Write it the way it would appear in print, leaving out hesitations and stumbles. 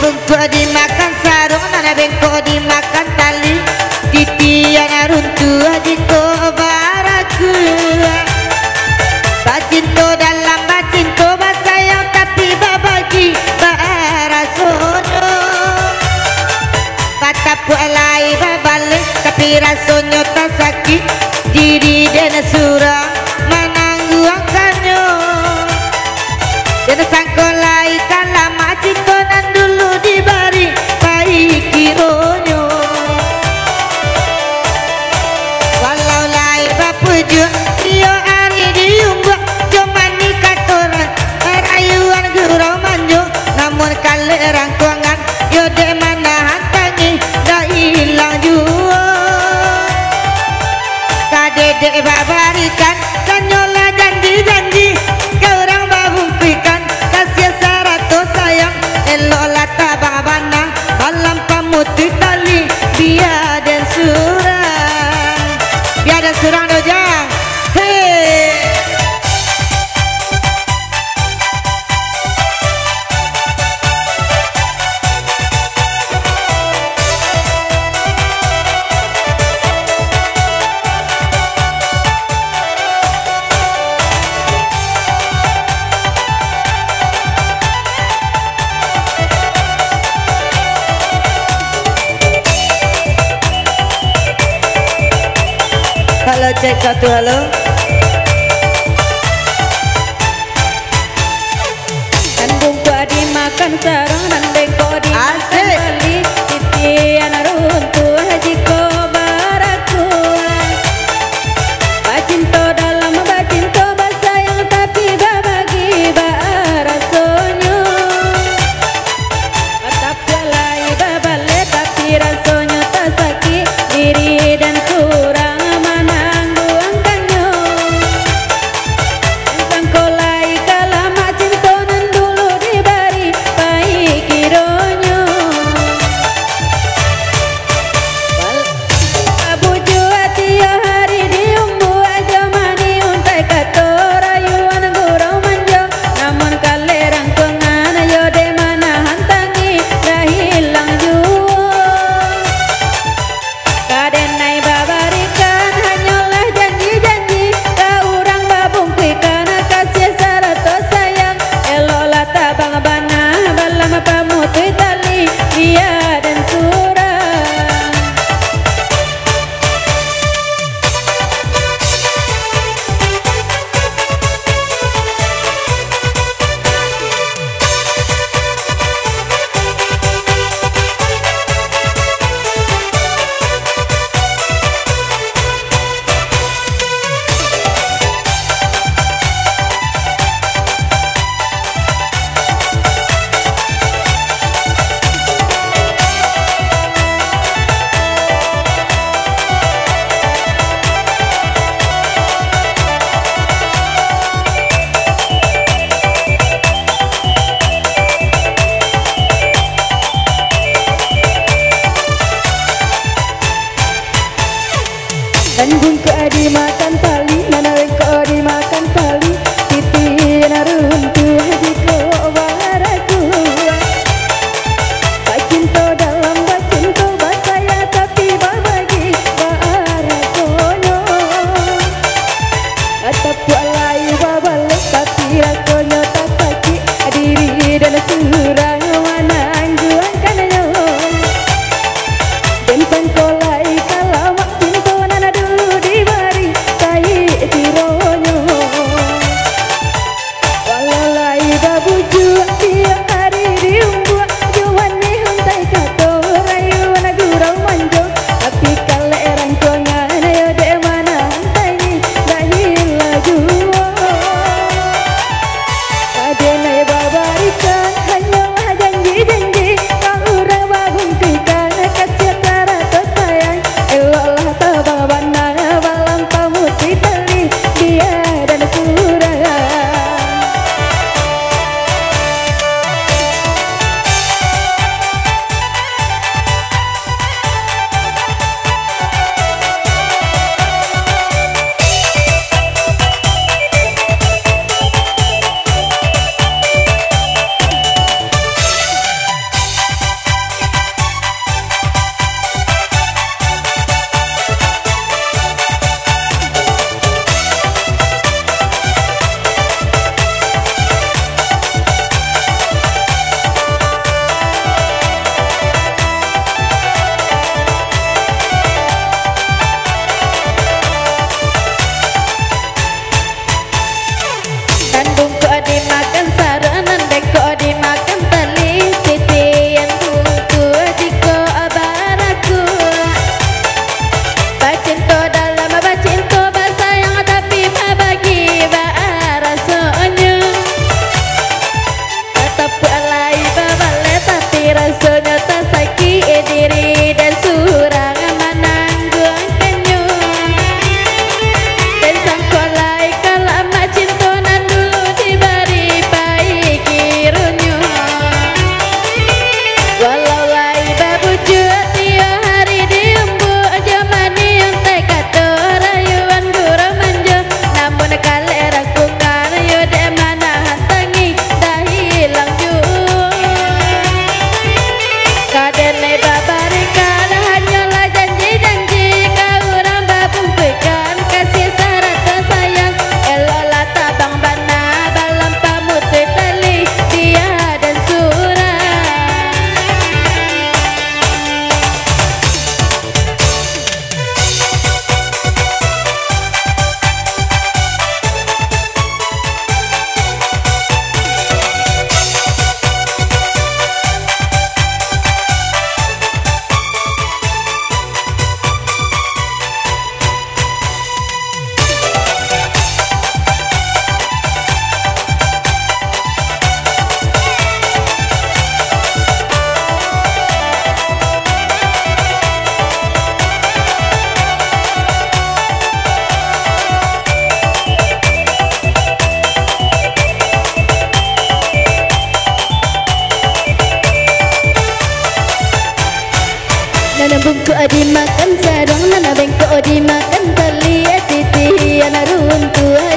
bungkuk dimakan sarung, nana bengkok dimakan tali. Titian runtuh jiko baraku. Bacinto dalam bacinto basayang tapi babagi barasono. Batapu alai babale tapi rasonyo tak sakit. Diri dan surang menangguangkannya. Dan sangkolai kalama cinta nan dulu dibari baik kironyo. Walau lai bapujuk iyo ari diumbak jomani katoran rayuan gurau manjo. Namun kali rangkuangan yode mana hantangi dah hilang jua. Kadedek babarikan sanyola janji-janji kau orang babumpikan kasih sarato sayang eloklah tabang banang malam pamuti tali biar dan surang dojang hei. Halo cek satu halo. Dan bungkuk dimakan sarung dan bengkok dimakan tali. Titian runtuh jiko baraku. Bacinto dalam bacinto basayang tapi babagi barasonyo. Batapu alai babale tapi rasonyo tak sakit. Diri dan surang dan bungkuk dimakan tali, nana bengkok dimakan tali. Titian runtuh jiko baraku. Bacinto dalam bacinto basaya tapi babagi barakonyo. Batapu alai babale tapi rasonyo tak sakit. Diri dan surang menangguangkannya. Dan sangkolai kalama cinta nana dulu dibari baik kironyo. Walau lai babujuk tiap hari diumbuak jomani hantai kato rayuan gurau manjo. Tapi kalau rangkongan ayo dek mana hantai ni dah hilang jua. Kadenai babarikan hanyalah bengkok dimakan sarung, nana bengkok dimakan tali titi anak runtuh.